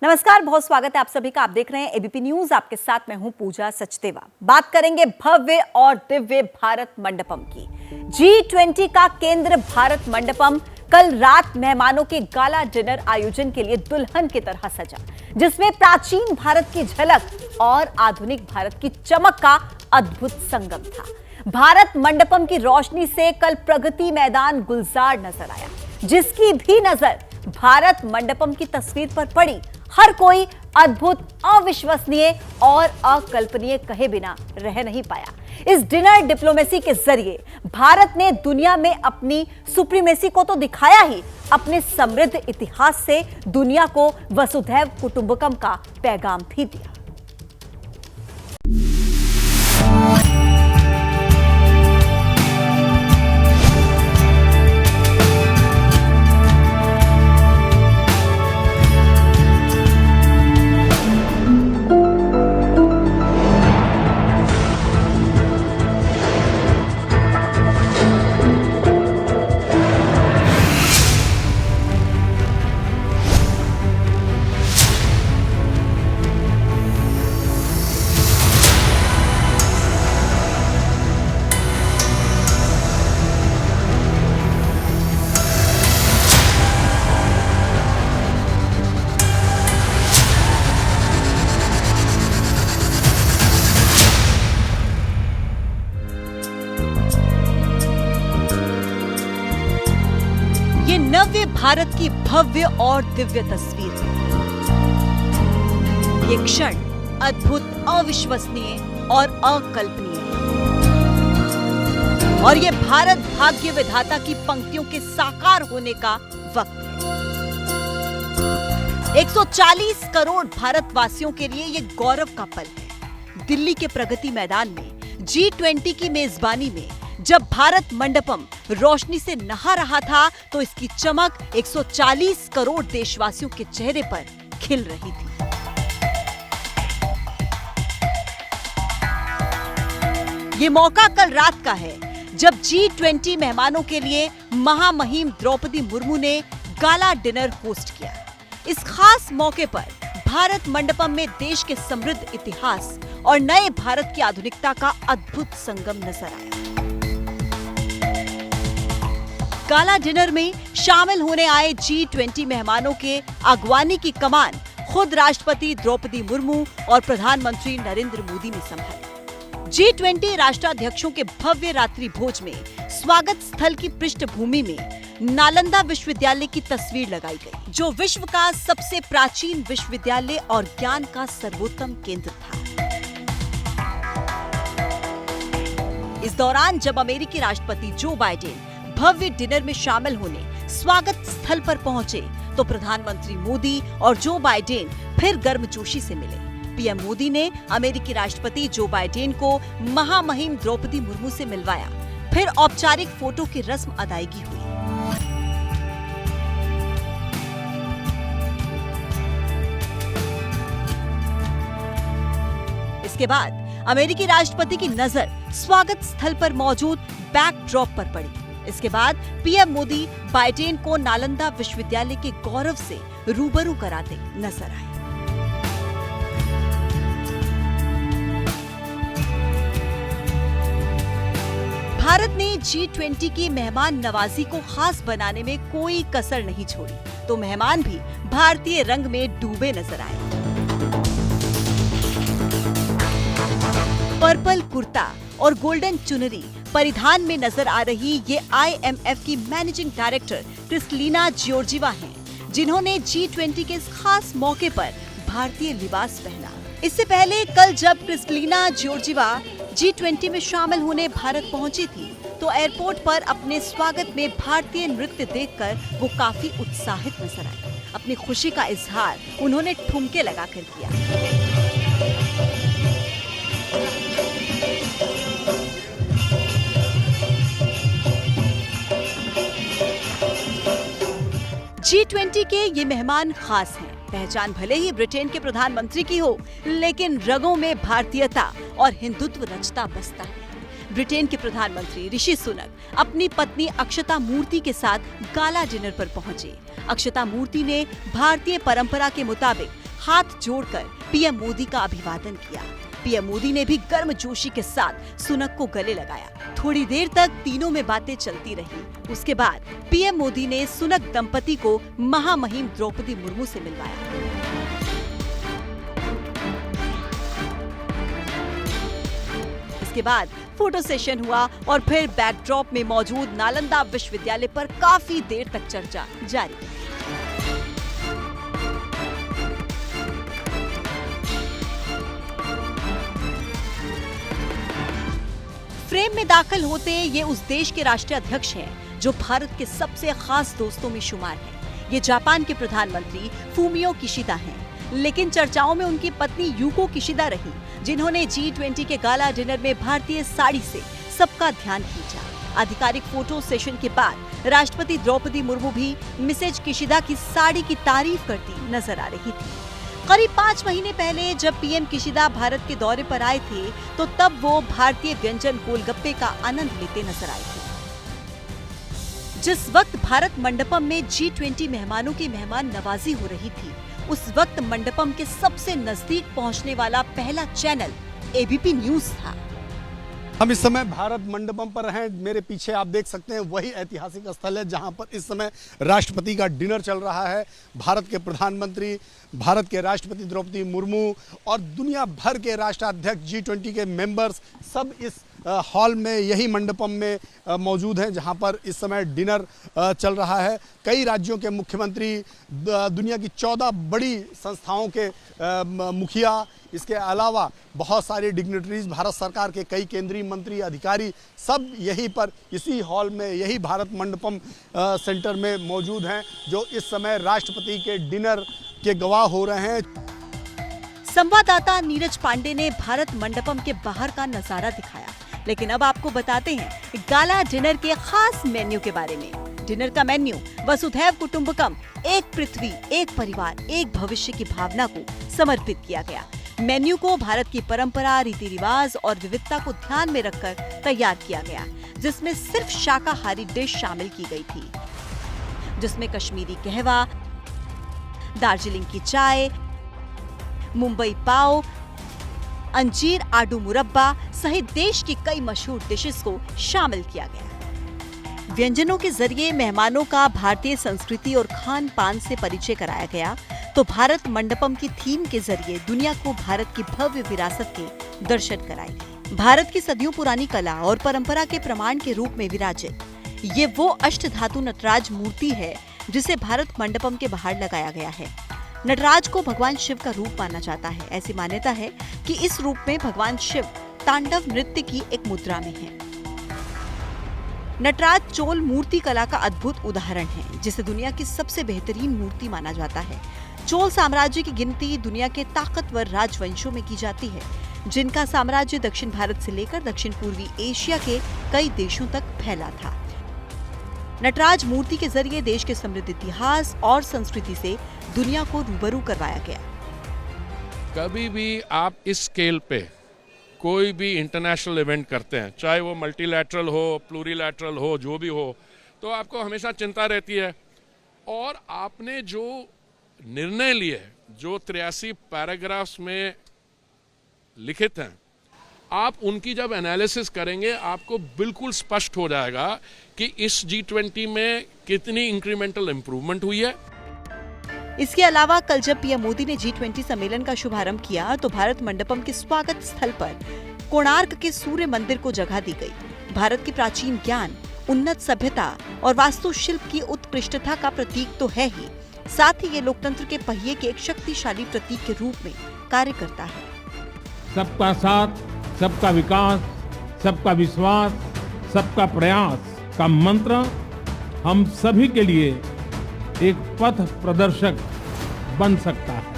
नमस्कार, बहुत स्वागत है आप सभी का। आप देख रहे हैं एबीपी न्यूज। आपके साथ मैं हूं पूजा सचदेवा। बात करेंगे भव्य और दिव्य भारत मंडपम की। G20 का केंद्र भारत मंडपम कल रात मेहमानों के गाला डिनर आयोजन के लिए दुल्हन की तरह सजा, जिसमें प्राचीन भारत की झलक और आधुनिक भारत की चमक का अद्भुत संगम था। भारत मंडपम की रोशनी से कल प्रगति मैदान गुलजार नजर आया। जिसकी भी नजर भारत मंडपम की तस्वीर पर पड़ी, हर कोई अद्भुत, अविश्वसनीय और अकल्पनीय कहे बिना रह नहीं पाया। इस डिनर डिप्लोमेसी के जरिए भारत ने दुनिया में अपनी सुप्रीमेसी को तो दिखाया ही, अपने समृद्ध इतिहास से दुनिया को वसुधैव कुटुंबकम का पैगाम भी दिया। ये नव्य भारत की भव्य और दिव्य तस्वीर है। ये क्षण अद्भुत, अविश्वसनीय और अकल्पनीय है। और ये भारत भाग्य विधाता की पंक्तियों के साकार होने का वक्त है। 140 करोड़ भारतवासियों के लिए ये गौरव का पल है। दिल्ली के प्रगति मैदान में G20 की मेजबानी में जब भारत मंडपम रोशनी से नहा रहा था, तो इसकी चमक 140 करोड़ देशवासियों के चेहरे पर खिल रही थी। ये मौका कल रात का है, जब G20 मेहमानों के लिए महामहिम द्रौपदी मुर्मू ने गाला डिनर होस्ट किया। इस खास मौके पर भारत मंडपम में देश के समृद्ध इतिहास और नए भारत की आधुनिकता का अद्भुत संगम नजर आया। गाला डिनर में शामिल होने आए G20 मेहमानों के अगवानी की कमान खुद राष्ट्रपति द्रौपदी मुर्मू और प्रधानमंत्री नरेंद्र मोदी ने संभाली। G20 राष्ट्राध्यक्षों के भव्य रात्रि भोज में स्वागत स्थल की पृष्ठभूमि में नालंदा विश्वविद्यालय की तस्वीर लगाई गई, जो विश्व का सबसे प्राचीन विश्वविद्यालय और ज्ञान का सर्वोत्तम केंद्र था। इस दौरान जब अमेरिकी राष्ट्रपति जो बाइडेन भव्य डिनर में शामिल होने स्वागत स्थल पर पहुंचे, तो प्रधानमंत्री मोदी और जो बाइडेन फिर गर्मजोशी से मिले। पीएम मोदी ने अमेरिकी राष्ट्रपति जो बाइडेन को महामहिम द्रौपदी मुर्मू से मिलवाया। फिर औपचारिक फोटो की रस्म अदायगी हुई। इसके बाद अमेरिकी राष्ट्रपति की नजर स्वागत स्थल पर मौजूद बैकड्रॉप पर पड़ी। इसके बाद पीएम मोदी बाइडेन को नालंदा विश्वविद्यालय के गौरव से रूबरू कराते नजर आए। भारत ने G20 की मेहमान नवाजी को खास बनाने में कोई कसर नहीं छोड़ी, तो मेहमान भी भारतीय रंग में डूबे नजर आए। पर्पल कुर्ता और गोल्डन चुनरी परिधान में नजर आ रही ये IMF की मैनेजिंग डायरेक्टर क्रिस्टलिना जियोर्जिवा हैं, जिन्होंने G20 के इस खास मौके पर भारतीय लिबास पहना। इससे पहले कल जब क्रिस्टलिना जियोर्जिवा G20 में शामिल होने भारत पहुंची थी, तो एयरपोर्ट पर अपने स्वागत में भारतीय नृत्य देखकर वो काफी उत्साहित नजर आई। अपनी खुशी का इजहार उन्होंने ठुमके लगाकर किया। G20 के ये मेहमान खास हैं। पहचान भले ही ब्रिटेन के प्रधानमंत्री की हो, लेकिन रगों में भारतीयता और हिंदुत्व रचता बसता है। ब्रिटेन के प्रधानमंत्री ऋषि सुनक अपनी पत्नी अक्षता मूर्ति के साथ गाला डिनर पर पहुंचे। अक्षता मूर्ति ने भारतीय परंपरा के मुताबिक हाथ जोड़कर पीएम मोदी का अभिवादन किया। पीएम मोदी ने भी गर्मजोशी के साथ सुनक को गले लगाया। थोड़ी देर तक तीनों में बातें चलती रही। उसके बाद पीएम मोदी ने सुनक दंपति को महामहिम द्रौपदी मुर्मू से मिलवाया। इसके बाद फोटो सेशन हुआ और फिर बैकड्रॉप में मौजूद नालंदा विश्वविद्यालय पर काफी देर तक चर्चा जारी रही। फ्रेम में दाखिल होते ये उस देश के राष्ट्रीय अध्यक्ष हैं जो भारत के सबसे खास दोस्तों में शुमार हैं। ये जापान के प्रधानमंत्री फूमियो किशिदा हैं, लेकिन चर्चाओं में उनकी पत्नी यूको किशिदा रही, जिन्होंने G20 के गाला डिनर में भारतीय साड़ी से सबका ध्यान खींचा। आधिकारिक फोटो सेशन के बाद राष्ट्रपति द्रौपदी मुर्मू भी मिसेज किशिदा की साड़ी की तारीफ करती नजर आ रही थी। करीब 5 महीने पहले जब पीएम किशिदा भारत के दौरे पर आए थे, तो तब वो भारतीय व्यंजन गोलगप्पे का आनंद लेते नजर आए थे। जिस वक्त भारत मंडपम में G20 मेहमानों की मेहमान नवाजी हो रही थी, उस वक्त मंडपम के सबसे नजदीक पहुंचने वाला पहला चैनल एबीपी न्यूज था। हम इस समय भारत मंडपम पर हैं। मेरे पीछे आप देख सकते हैं वही ऐतिहासिक स्थल है जहां पर इस समय राष्ट्रपति का डिनर चल रहा है। भारत के प्रधानमंत्री, भारत के राष्ट्रपति द्रौपदी मुर्मू और दुनिया भर के राष्ट्राध्यक्ष G20 के मेंबर्स सब इस हॉल में, यही मंडपम में मौजूद हैं जहां पर इस समय डिनर चल रहा है। कई राज्यों के मुख्यमंत्री, दुनिया की 14 बड़ी संस्थाओं के मुखिया, इसके अलावा बहुत सारे डिग्निटरीज, भारत सरकार के कई केंद्रीय मंत्री, अधिकारी सब यहीं पर इसी हॉल में, यही भारत मंडपम सेंटर में मौजूद हैं, जो इस समय राष्ट्रपति के डिनर के गवाह हो रहे हैं। संवाददाता नीरज पांडे ने भारत मंडपम के बाहर का नजारा दिखाया, लेकिन अब आपको बताते हैं गाला डिनर के खास मेन्यू के बारे में। डिनर का मेन्यू वसुधैव कुटुंबकम, एक पृथ्वी, एक परिवार, एक भविष्य की भावना को समर्पित किया गया। मेन्यू को भारत की परंपरा, रीति रिवाज और विविधता को ध्यान में रखकर तैयार किया गया, जिसमें सिर्फ शाकाहारी डिश शामिल की गई थी, जिसमें कश्मीरी कहवा, दार्जिलिंग की चाय, मुंबई पाव, अंजीर आडू मुरब्बा सहित देश की कई मशहूर डिशेस को शामिल किया गया। व्यंजनों के जरिए मेहमानों का भारतीय संस्कृति और खान पान से परिचय कराया गया, तो भारत मंडपम की थीम के जरिए दुनिया को भारत की भव्य विरासत के दर्शन कराए गए। भारत की सदियों पुरानी कला और परंपरा के प्रमाण के रूप में विराजित ये वो अष्टधातु नटराज मूर्ति है जिसे भारत मंडपम के बाहर लगाया गया है। नटराज को भगवान शिव का रूप माना जाता है। ऐसी मान्यता है कि इस रूप में भगवान शिव तांडव नृत्य की एक मुद्रा में है। नटराज चोल मूर्ति कला का अद्भुत उदाहरण है, जिसे दुनिया की सबसे बेहतरीन मूर्ति माना जाता है। चोल साम्राज्य की गिनती दुनिया के ताकतवर राजवंशों में की जाती है, जिनका साम्राज्य दक्षिण भारत से लेकर दक्षिण पूर्वी एशिया के कई देशों तक फैला था। नटराज मूर्ति के जरिए देश के समृद्ध इतिहास और संस्कृति से दुनिया को रूबरू करवाया गया। कभी भी आप इस स्केल पे कोई भी इंटरनेशनल इवेंट करते हैं, चाहे वो मल्टीलैटरल हो, प्लूरीलैटरल हो, जो भी हो, तो आपको हमेशा चिंता रहती है। और आपने जो निर्णय लिए, जो 83 पैराग्राफ्स में लिखित हैं, आप उनकी जब एनालिसिस करेंगे आपको बिल्कुल स्पष्ट हो जाएगा कि इस G20 में कितनी इंक्रीमेंटल इंप्रूवमेंट हुई है। इसके अलावा कल जब पीएम मोदी ने G20 सम्मेलन का शुभारंभ किया, तो भारत मंडपम के स्वागत स्थल पर कोणार्क के सूर्य मंदिर को जगह दी गई। भारत की प्राचीन ज्ञान, उन्नत सभ्यता और वास्तुशिल्प की उत्कृष्टता का प्रतीक तो है ही, साथ ही ये लोकतंत्र के पहिए के एक शक्तिशाली प्रतीक के रूप में कार्य करता है। सबका साथ, सबका विकास, सबका विश्वास, सबका प्रयास का मंत्र हम सभी के लिए एक पथ प्रदर्शक बन सकता है।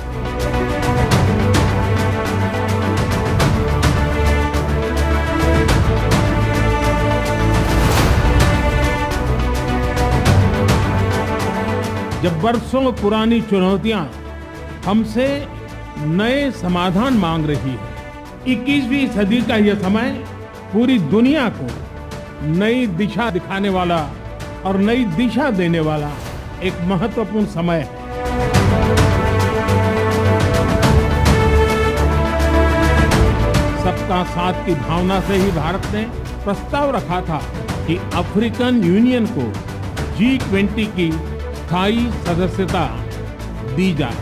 जब वर्षों पुरानी चुनौतियां हमसे नए समाधान मांग रही है, 21वीं सदी का यह समय पूरी दुनिया को नई दिशा दिखाने वाला और नई दिशा देने वाला एक महत्वपूर्ण समय है। सबका साथ की भावना से ही भारत ने प्रस्ताव रखा था कि अफ्रीकन यूनियन को G20 की स्थायी सदस्यता दी जाए।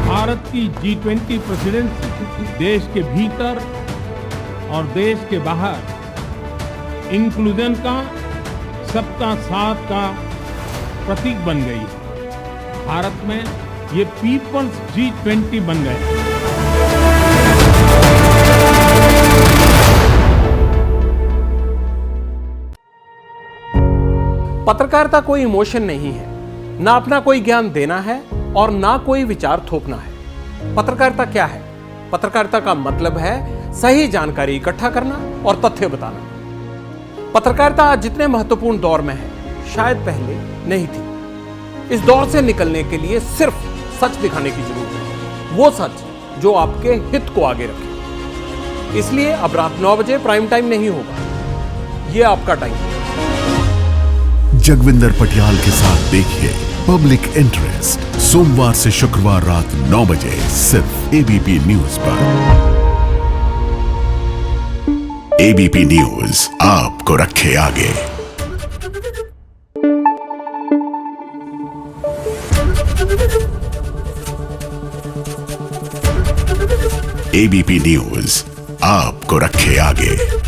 भारत की G20 प्रेसिडेंसी देश के भीतर और देश के बाहर इंक्लूजन का, सबका साथ का प्रतीक बन गई है। भारत में ये पीपल्स G20 बन गए। पत्रकारिता कोई इमोशन नहीं है, ना अपना कोई ज्ञान देना है और ना कोई विचार थोपना है। पत्रकारिता क्या है? पत्रकारिता का मतलब है सही जानकारी इकट्ठा करना और तथ्य बताना। पत्रकारिता आज जितने महत्वपूर्ण दौर में है, शायद पहले नहीं थी। इस दौर से निकलने के लिए सिर्फ सच दिखाने की जरूरत है, वो सच जो आपके हित को आगे रखे। इसलिए अब रात 9 बजे प्राइम टाइम नहीं होगा, ये आपका टाइम है। जगविंदर पटियाल के साथ देखिए पब्लिक इंटरेस्ट, सोमवार से शुक्रवार रात 9 बजे सिर्फ एबीपी न्यूज पर। एबीपी न्यूज आपको रखे आगे। एबीपी न्यूज आपको रखे आगे।